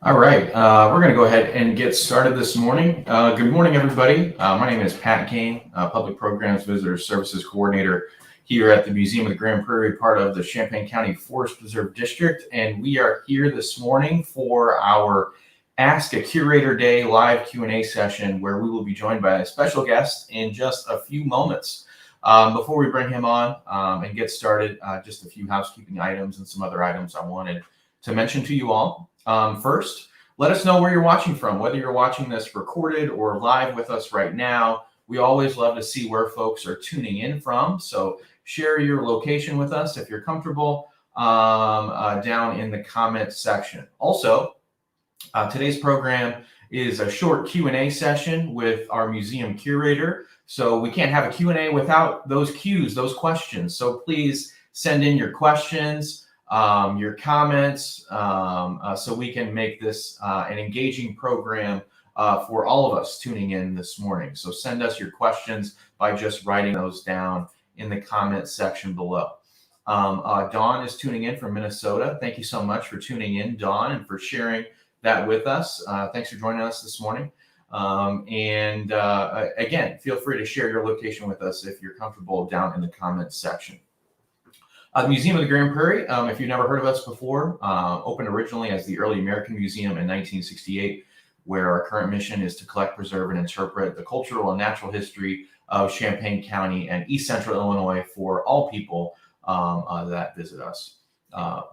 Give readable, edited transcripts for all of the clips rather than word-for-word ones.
All right, we're going to go ahead and get started this morning. Good morning, everybody. My name is Pat Kane, Public Programs Visitor Services Coordinator here at the Museum of the Grand Prairie, part of the Champaign County Forest Preserve District. And we are here this morning for our Ask a Curator Day live Q&A session, where we will be joined by a special guest in just a few moments. Before we bring him on and get started, just a few housekeeping items and some other items I wanted to mention to you all. First, let us know where you're watching from, whether you're watching this recorded or live with us right now. We always love to see where folks are tuning in from. So share your location with us if you're comfortable down in the comments section. Also, today's program is a short Q&A session with our museum curator. So we can't have a Q&A without those cues, those questions. So please send in your questions, your comments, so we can make this an engaging program for all of us tuning in this morning. So send us your questions by just writing those down in the comments section below. Dawn is tuning in from Minnesota. Thank you so much for tuning in, Dawn, and for sharing that with us. Thanks for joining us this morning. Again, feel free to share your location with us if you're comfortable down in the comments section. The Museum of the Grand Prairie, if you've never heard of us before, opened originally as the Early American Museum in 1968, where our current mission is to collect, preserve, and interpret the cultural and natural history of Champaign County and East Central Illinois for all people that visit us,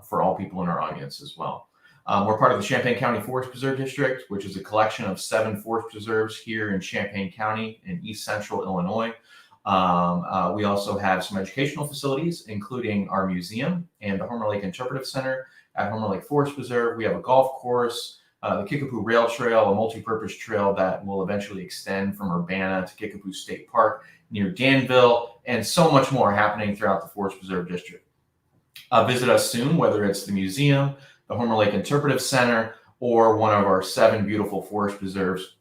for all people in our audience as well. We're part of the Champaign County Forest Preserve District, which is a collection of 7 forest preserves here in Champaign County in East Central Illinois. We also have some educational facilities, including our museum and the Homer Lake Interpretive Center at Homer Lake Forest Preserve. We have a golf course, the Kickapoo Rail Trail, a multi-purpose trail that will eventually extend from Urbana to Kickapoo State Park near Danville, and so much more happening throughout the Forest Preserve District. Visit us soon, whether it's the museum, the Homer Lake Interpretive Center, or one of our 7 beautiful forest preserves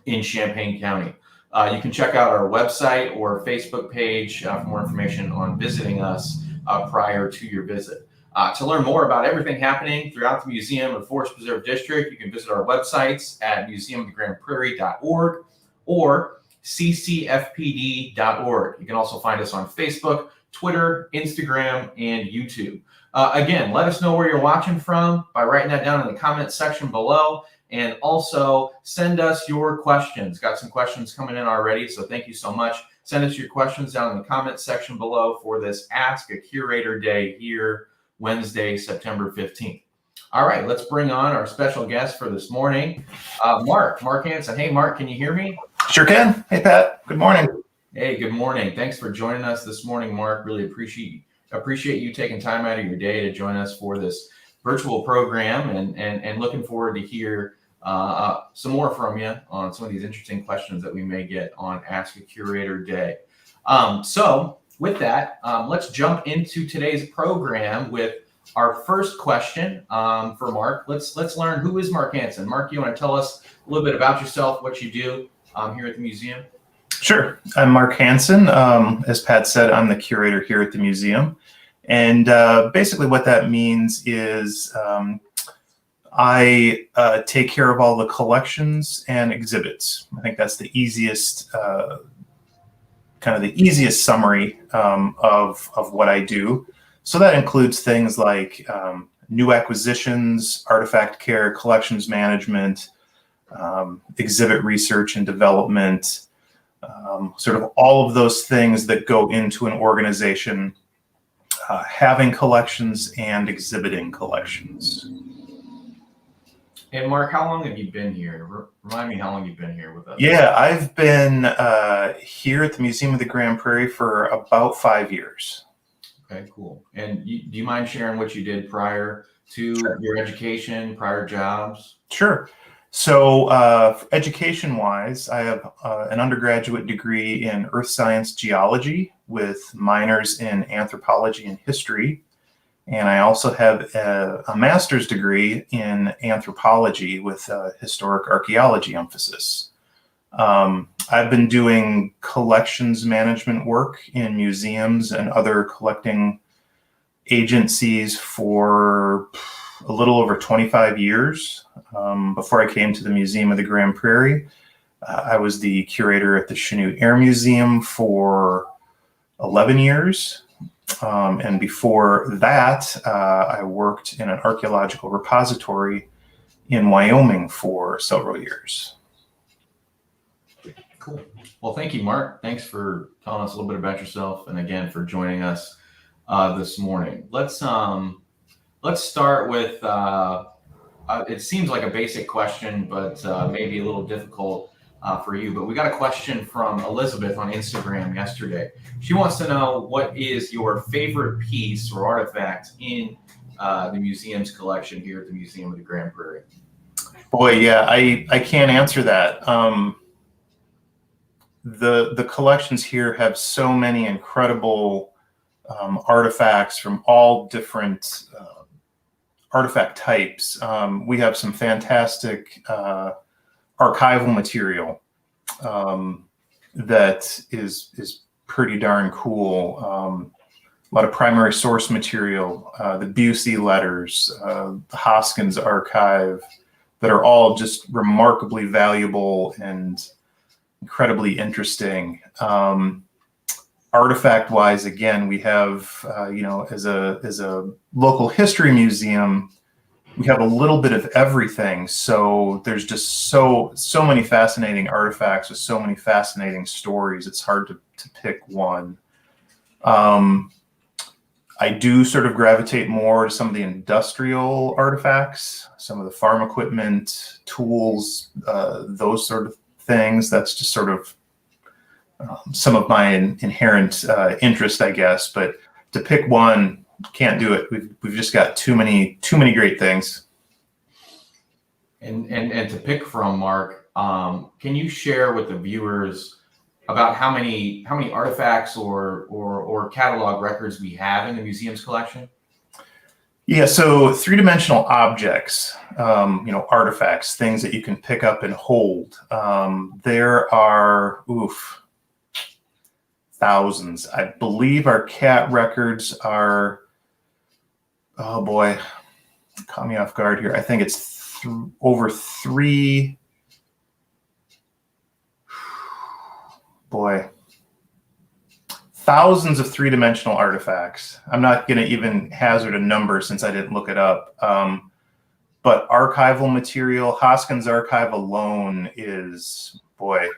in Champaign County. You can check out our website or Facebook page for more information on visiting us prior to your visit. To learn more about everything happening throughout the Museum of the Forest Preserve District, you can visit our websites at museumofthegrandprairie.org or ccfpd.org. You can also find us on Facebook, Twitter, Instagram, and YouTube. Again, let us know where you're watching from by writing that down in the comments section below. And also send us your questions. Got some questions coming in already, so thank you so much. Send us your questions down in the comments section below for this Ask a Curator Day here, Wednesday, September 15th. All right, let's bring on our special guest for this morning, Mark Hansen. Hey, Mark, can you hear me? Sure can. Hey, Pat. Good morning. Hey, good morning. Thanks for joining us this morning, Mark. Really appreciate you taking time out of your day to join us for this virtual program, and looking forward to hear some more from you on some of these interesting questions that we may get on Ask a Curator Day. So with that, let's jump into today's program with our first question for Mark. Let's learn, who is Mark Hansen? Mark, you want to tell us a little bit about yourself, what you do here at the museum? Sure. I'm Mark Hansen. As Pat said, I'm the curator here at the museum. And basically what that means is I take care of all the collections and exhibits. I think that's the easiest, kind of the easiest summary of what I do. So that includes things like new acquisitions, artifact care, collections management, exhibit research and development, sort of all of those things that go into an organization having collections and exhibiting collections. And Mark, how long have you been here? Remind me how long you've been here with us. Yeah, I've been here at the Museum of the Grand Prairie for about 5 years. Okay, cool. And do you mind sharing what you did prior to your education, prior jobs? Sure. So education-wise, I have an undergraduate degree in earth science geology with minors in anthropology and history. And I also have a master's degree in anthropology with a historic archaeology emphasis. I've been doing collections management work in museums and other collecting agencies for a little over 25 years. Before I came to the Museum of the Grand Prairie, I was the curator at the Chanute Air Museum for 11 years. And before that, I worked in an archaeological repository in Wyoming for several years. Cool. Well, thank you, Mark. Thanks for telling us a little bit about yourself, and again for joining us this morning. Let's start with. It seems like a basic question, but maybe a little difficult for you. But we got a question from Elizabeth on Instagram yesterday. She wants to know, what is your favorite piece or artifact in the museum's collection here at the Museum of the Grand Prairie? Boy, yeah, I can't answer that. The collections here have so many incredible artifacts from all different artifact types. We have some fantastic archival material that is pretty darn cool. A lot of primary source material, the Busey letters, the Hoskins archive, that are all just remarkably valuable and incredibly interesting. Artifact-wise, again, we have, as a local history museum, we have a little bit of everything. So there's just so many fascinating artifacts with so many fascinating stories. It's hard to pick one. I do sort of gravitate more to some of the industrial artifacts, some of the farm equipment, tools, those sort of things. That's just sort of some of my inherent interest, I guess. But to pick one, can't do it. We've just got too many great things. And to pick from, Mark, can you share with the viewers about how many artifacts or catalog records we have in the museum's collection? Yeah, so three-dimensional objects, artifacts, things that you can pick up and hold. There are thousands. I believe our cat records are, oh boy, caught me off guard here. I think it's over three. Boy, thousands of three-dimensional artifacts. I'm not going to even hazard a number since I didn't look it up. But archival material, Hoskins archive alone is, boy,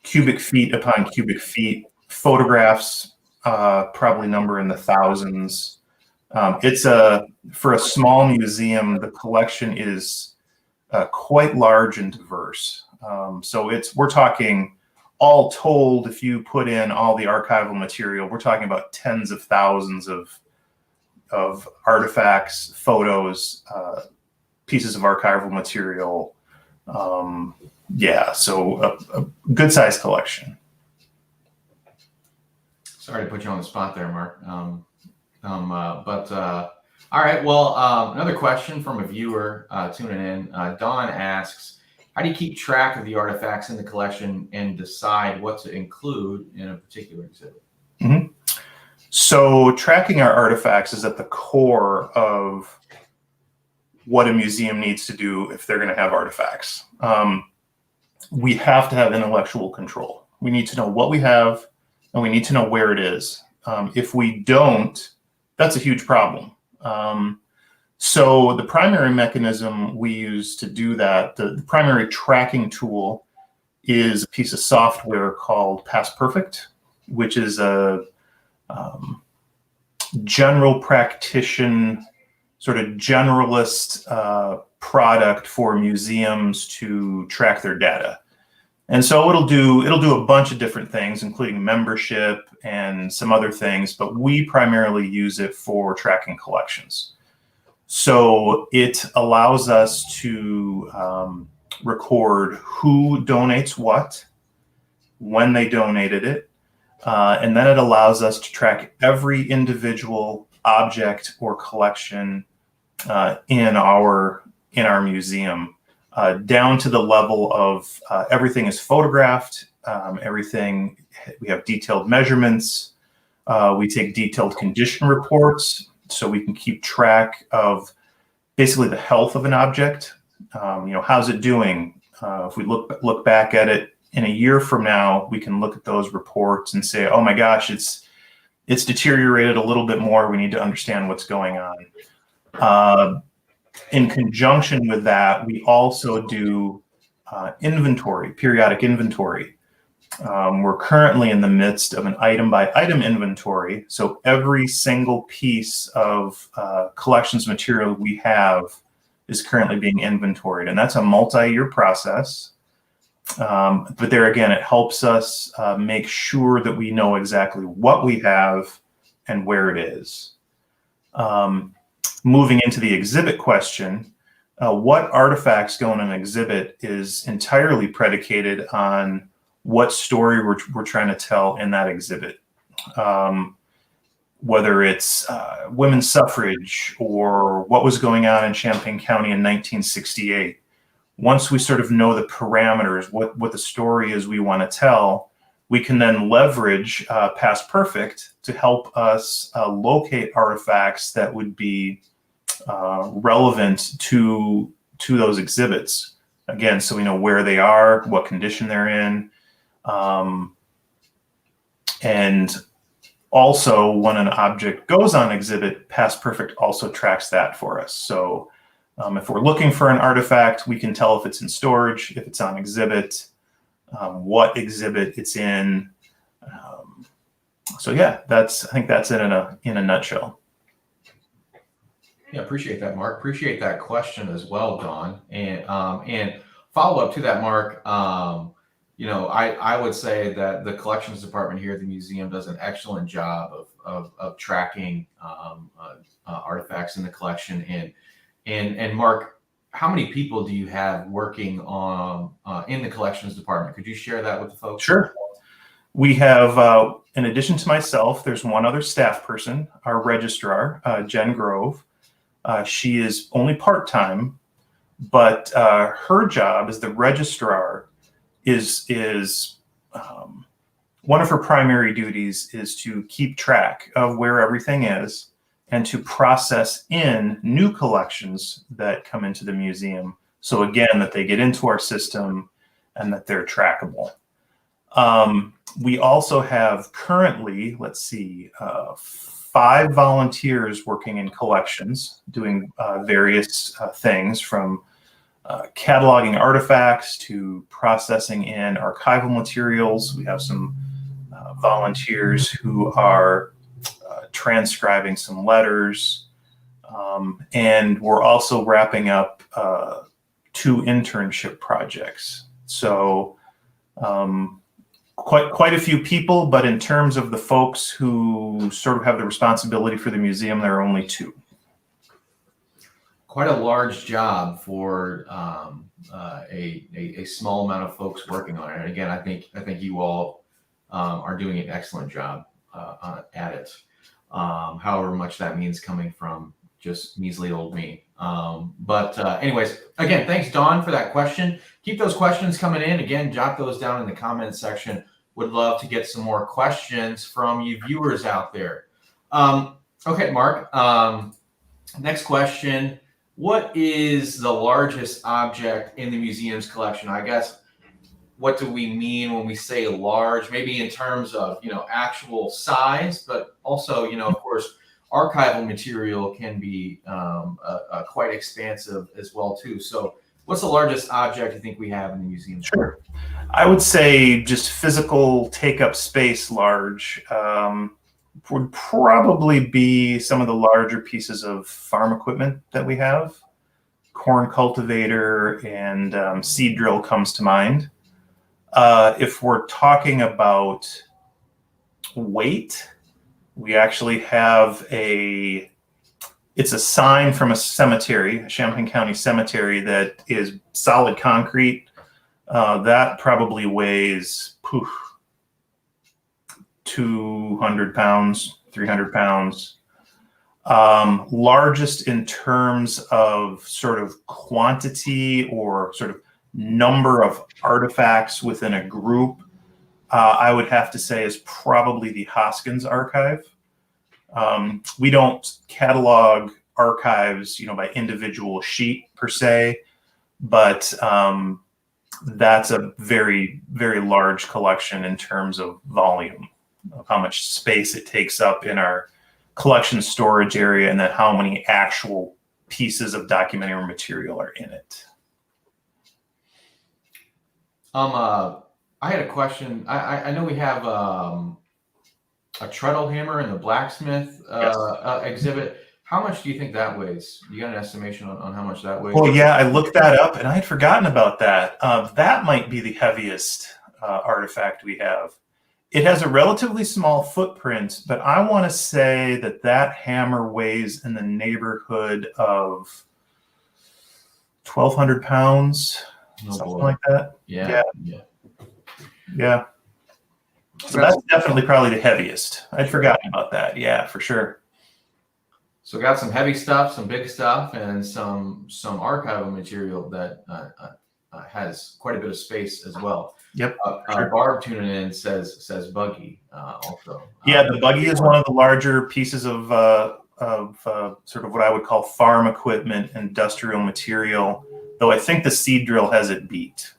cubic feet upon cubic feet. Photographs, probably number in the thousands. For a small museum, the collection is quite large and diverse. So we're talking, all told, if you put in all the archival material, we're talking about tens of thousands of artifacts, photos, pieces of archival material. So a good sized collection. Sorry to put you on the spot there, Mark. All right. Well, another question from a viewer tuning in. Dawn asks, how do you keep track of the artifacts in the collection and decide what to include in a particular exhibit? Mm-hmm. So tracking our artifacts is at the core of what a museum needs to do if they're going to have artifacts. We have to have intellectual control. We need to know what we have, and we need to know where it is. If we don't, that's a huge problem. So the primary mechanism we use to do that, the primary tracking tool, is a piece of software called Past Perfect, which is a general practitioner, sort of generalist product for museums to track their data. And so it'll do a bunch of different things, including membership and some other things, but we primarily use it for tracking collections. So it allows us to record who donates what, when they donated it, and then it allows us to track every individual object or collection in our museum, down to the level of everything is photographed, we have detailed measurements, we take detailed condition reports, so we can keep track of basically the health of an object. How's it doing? If we look back at it in a year from now, we can look at those reports and say, oh my gosh, it's deteriorated a little bit more. We need to understand what's going on. In conjunction with that, we also do periodic inventory. We're currently in the midst of an item-by-item inventory. So every single piece of collections material we have is currently being inventoried. And that's a multi-year process. But there again, it helps us make sure that we know exactly what we have and where it is. Moving into the exhibit question, what artifacts go in an exhibit is entirely predicated on what story we're trying to tell in that exhibit. Whether it's women's suffrage or what was going on in Champaign County in 1968. Once we sort of know the parameters, what the story is we want to tell, we can then leverage Past Perfect to help us locate artifacts that would be relevant to those exhibits. Again, so we know where they are, what condition they're in, and also when an object goes on exhibit, Past Perfect also tracks that for us. So if we're looking for an artifact, we can tell if it's in storage, if it's on exhibit, what exhibit it's in. So yeah, I think that's it in a nutshell. Yeah, appreciate that, Mark. Appreciate that question as well, Don. And follow up to that, Mark. I would say that the collections department here at the museum does an excellent job of tracking artifacts in the collection. And Mark, how many people do you have working on in the collections department? Could you share that with the folks? Sure. We have, in addition to myself, there's one other staff person, our registrar, Jen Grove. She is only part-time, but her job as the registrar is one of her primary duties is to keep track of where everything is and to process in new collections that come into the museum. So again, that they get into our system and that they're trackable. We also have currently, 5 volunteers working in collections, doing various things from cataloging artifacts to processing in archival materials. We have some volunteers who are transcribing some letters. And we're also wrapping up 2 internship projects. So quite a few people, but in terms of the folks who sort of have the responsibility for the museum, there are only 2. Quite a large job for a small amount of folks working on it. And again, I think you all are doing an excellent job at it. However much that means coming from just measly old me. Anyways, again, thanks, Don, for that question. Keep those questions coming in. Again, jot those down in the comments section. Would love to get some more questions from you viewers out there. Okay, Mark, next question. What is the largest object in the museum's collection? I guess, what do we mean when we say large? Maybe in terms of, actual size, but also, of course, archival material can be quite expansive as well, too. So what's the largest object you think we have in the museum? Sure. I would say just physical take-up space large would probably be some of the larger pieces of farm equipment that we have. Corn cultivator and seed drill comes to mind. If we're talking about weight, we actually have it's a sign from a cemetery, a Champaign County cemetery that is solid concrete. That probably weighs 200 pounds, 300 pounds. Largest in terms of sort of quantity or sort of number of artifacts within a group, I would have to say is probably the Hoskins archive. We don't catalog archives, by individual sheet per se, but that's a very, very large collection in terms of volume, of how much space it takes up in our collection storage area, and then how many actual pieces of documentary material are in it. I had a question. I know we have a treadle hammer in the blacksmith exhibit. How much do you think that weighs? You got an estimation on how much that weighs? Well, yeah, I looked that up and I had forgotten about that. That might be the heaviest artifact we have. It has a relatively small footprint, but I want to say that that hammer weighs in the neighborhood of 1,200 pounds, something like that. Yeah. So that's definitely probably the heaviest. I'd forgotten about that. Yeah, for sure. So got some heavy stuff, some big stuff, and some archival material that has quite a bit of space as well. Yep. Sure. Barb tuning in says buggy also. Yeah, the buggy is one of the larger pieces of sort of what I would call farm equipment, industrial material. Though I think the seed drill has it beat.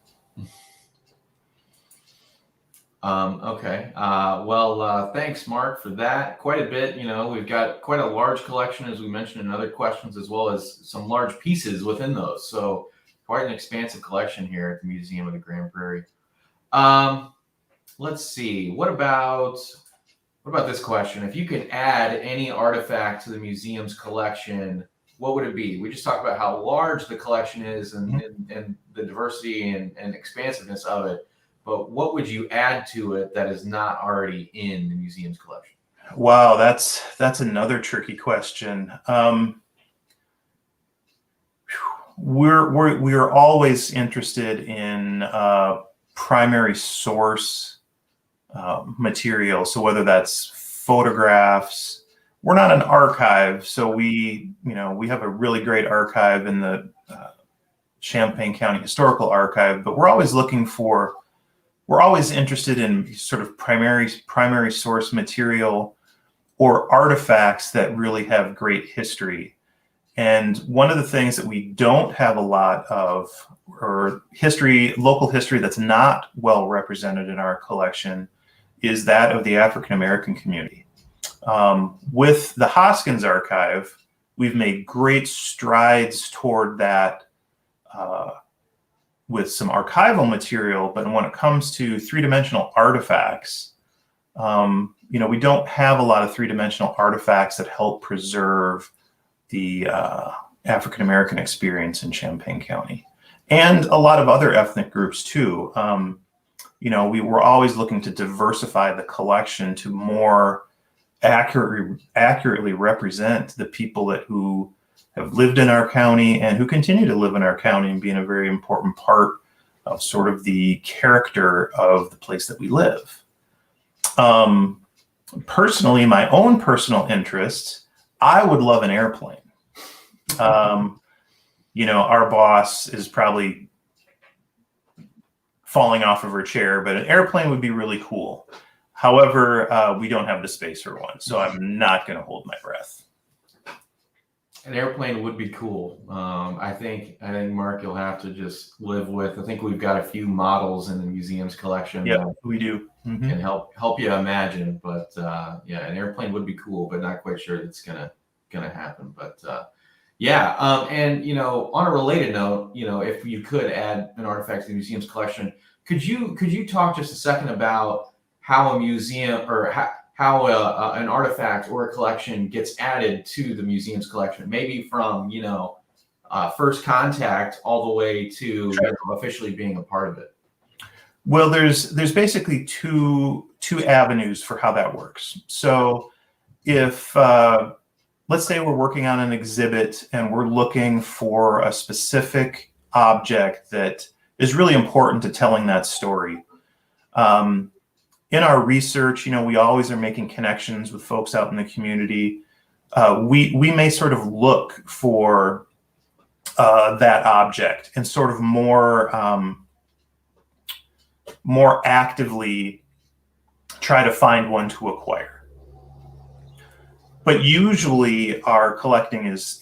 Okay. Well, thanks, Mark, for that. Quite a bit. We've got quite a large collection, as we mentioned in other questions, as well as some large pieces within those. So quite an expansive collection here at the Museum of the Grand Prairie. Let's see. What about this question? If you could add any artifact to the museum's collection, what would it be? We just talked about how large the collection is and the diversity and expansiveness of it. But what would you add to it that is not already in the museum's collection? Wow, that's another tricky question. We're always interested in primary source material. So whether that's photographs, we're not an archive, so we have a really great archive in the Champaign County Historical Archive, but we're always interested in sort of primary source material or artifacts that really have great history. And one of the things that we don't have a lot of, or local history that's not well represented in our collection, is that of the African American community. With the Hoskins Archive, we've made great strides toward that with some archival material, but when it comes to three-dimensional artifacts, we don't have a lot of three-dimensional artifacts that help preserve the African-American experience in Champaign County, and a lot of other ethnic groups too. We were always looking to diversify the collection to more accurately represent the people who have lived in our county and who continue to live in our county and being a very important part of sort of the character of the place that we live. Personally, my own personal interests, I would love an airplane. Our boss is probably falling off of her chair, but an airplane would be really cool. However, we don't have the space for one, so I'm not going to hold my breath. An airplane would be cool. I think Mark, you'll have to just live with. I think we've got a few models in the museum's collection. Yeah, we do. Mm-hmm. Can help you imagine. But yeah, an airplane would be cool, but not quite sure it's gonna happen. But yeah, and on a related note, if you could add an artifact to the museum's collection, could you talk just a second about how a museum or how an artifact or a collection gets added to the museum's collection, maybe from first contact all the way to officially being a part of it? Well, there's basically two avenues for how that works. So if let's say we're working on an exhibit and we're looking for a specific object that is really important to telling that story. In our research, we always are making connections with folks out in the community. We may sort of look for that object and sort of more actively try to find one to acquire. but usually our collecting is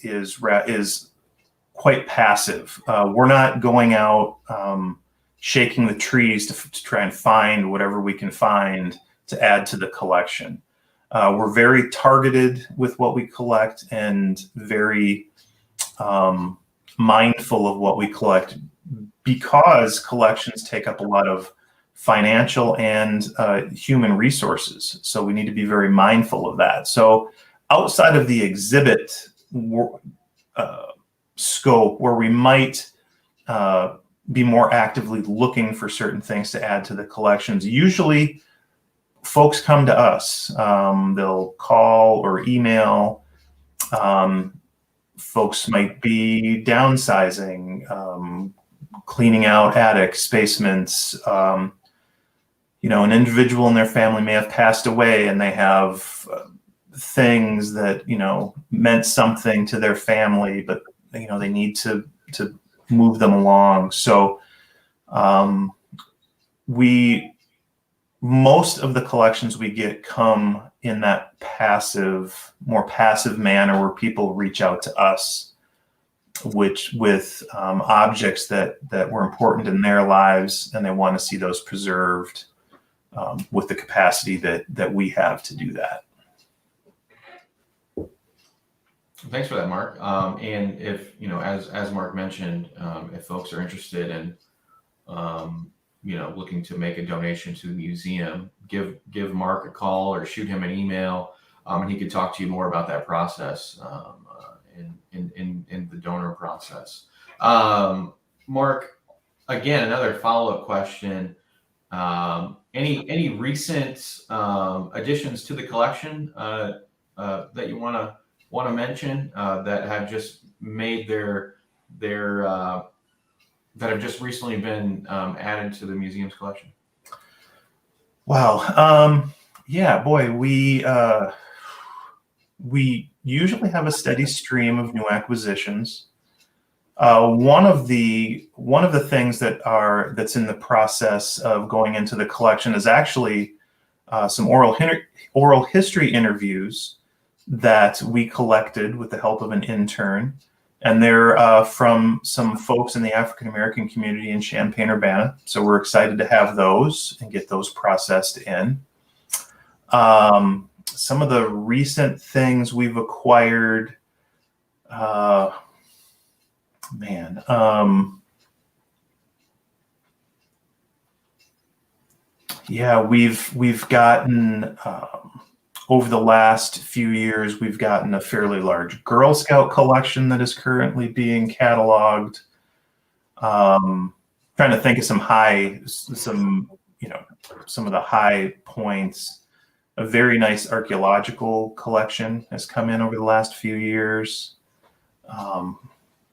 quite passive. We're not going out shaking the trees to try and find whatever we can find to add to the collection. We're very targeted with what we collect and very mindful of what we collect, because collections take up a lot of financial and human resources. So we need to be very mindful of that. So outside of the exhibit scope, where we might be more actively looking for certain things to add to the collections, usually folks come to us. They'll call or email. Folks might be downsizing, cleaning out attics, basements. An individual in their family may have passed away, and they have things that meant something to their family, but they need to move them along. So most of the collections we get come in that more passive manner, where people reach out to us with objects that were important in their lives, and they want to see those preserved with the capacity that we have to do that. Thanks for that, Mark. And if, as Mark mentioned, if folks are interested in, looking to make a donation to the museum, give Mark a call or shoot him an email, and he could talk to you more about that process in the donor process. Mark, again, another follow-up question. Any recent additions to the collection that you want to mention that have just made that have just recently been added to the museum's collection? Wow. Yeah, boy, we usually have a steady stream of new acquisitions. One of the things that's in the process of going into the collection is actually some oral history interviews that we collected with the help of an intern, and they're from some folks in the African American community in Champaign-Urbana. So we're excited to have those and get those processed in. Some of the recent things we've acquired, we've gotten over the last few years, we've gotten a fairly large Girl Scout collection that is currently being cataloged. Trying to think of some of the high points. A very nice archaeological collection has come in over the last few years.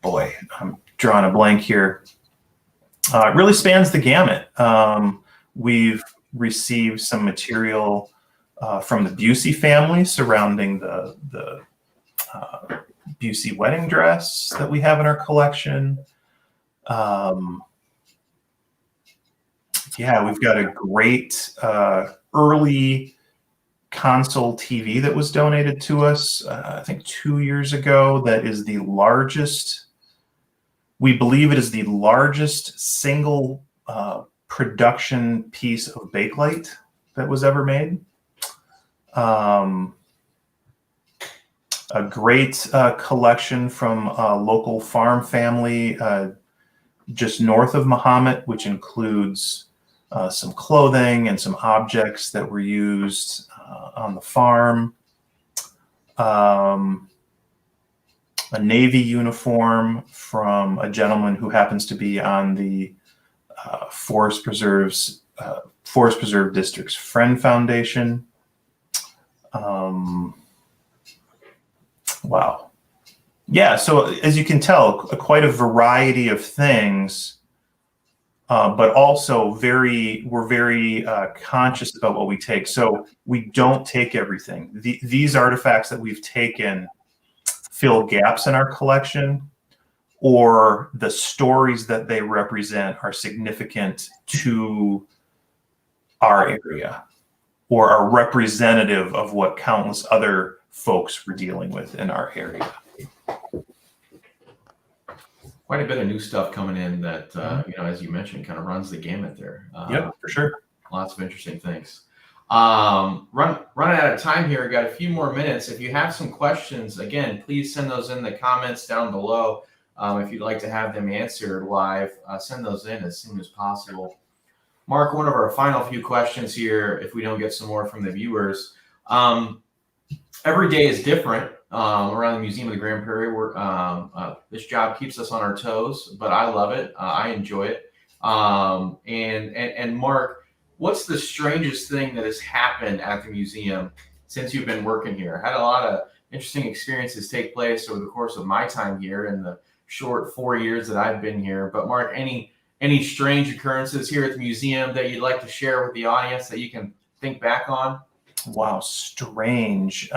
Boy, I'm drawing a blank here. It really spans the gamut. We've received some material from the Busey family surrounding the Busey wedding dress that we have in our collection. We've got a great early console TV that was donated to us, I think 2 years ago. That is the largest, we believe it is the largest single production piece of Bakelite that was ever made. A great collection from a local farm family just north of Mahomet, which includes some clothing and some objects that were used on the farm. A Navy uniform from a gentleman who happens to be on the Forest Preserve District's Friend Foundation. Wow. Yeah, so as you can tell, quite a variety of things, but also we're very conscious about what we take. So we don't take everything. These artifacts that we've taken fill gaps in our collection, or the stories that they represent are significant to our area, or are representative of what countless other folks we're dealing with in our area. Quite a bit of new stuff coming in that, as you mentioned, kind of runs the gamut there. Yep, for sure. Lots of interesting things. Running out of time here. Got a few more minutes. If you have some questions, again, please send those in the comments down below. If you'd like to have them answered live, send those in as soon as possible. Mark, one of our final few questions here, if we don't get some more from the viewers. Every day is different around the Museum of the Grand Prairie. This job keeps us on our toes, but I love it. I enjoy it. And Mark, what's the strangest thing that has happened at the museum since you've been working here? I had a lot of interesting experiences take place over the course of my time here in the short 4 years that I've been here. But Mark, any strange occurrences here at the museum that you'd like to share with the audience that you can think back on? Wow, strange.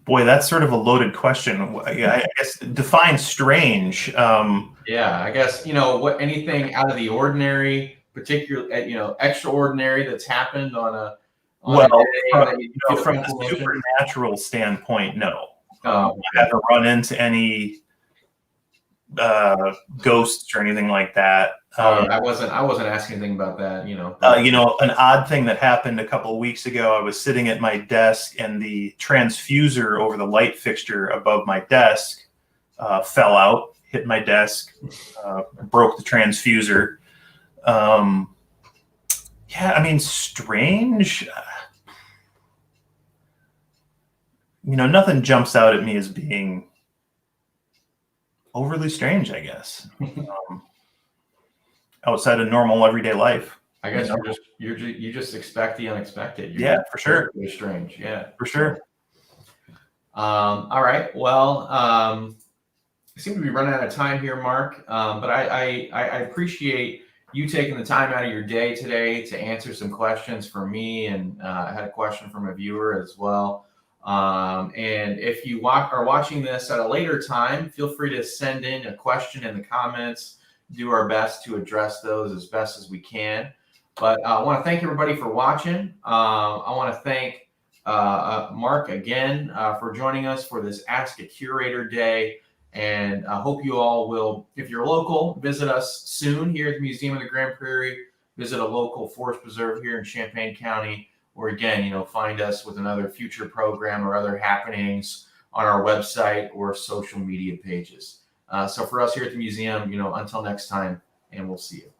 Boy, that's sort of a loaded question. I guess define strange. Yeah, I guess, anything out of the ordinary, particularly, extraordinary that's happened on a day from a supernatural standpoint, no. I haven't run into any ghosts or anything like that. I wasn't asking anything about that, an odd thing that happened a couple of weeks ago, I was sitting at my desk and the transfuser over the light fixture above my desk fell out, hit my desk, broke the transfuser. Strange. Nothing jumps out at me as being overly strange, I guess. Outside of normal everyday life. I guess you just expect the unexpected. For sure. You're strange. Yeah, for sure. All right. Well, I seem to be running out of time here, Mark. But I appreciate you taking the time out of your day today to answer some questions for me, and I had a question from a viewer as well. And if you are watching this at a later time, feel free to send in a question in the comments. Do our best to address those as best as we can. But I want to thank everybody for watching. I want to thank Mark again for joining us for this Ask a Curator Day. And I hope you all will, if you're local, visit us soon here at the Museum of the Grand Prairie. Visit a local forest preserve here in Champaign County. Or again, find us with another future program or other happenings on our website or social media pages. So for us here at the museum, until next time, and we'll see you.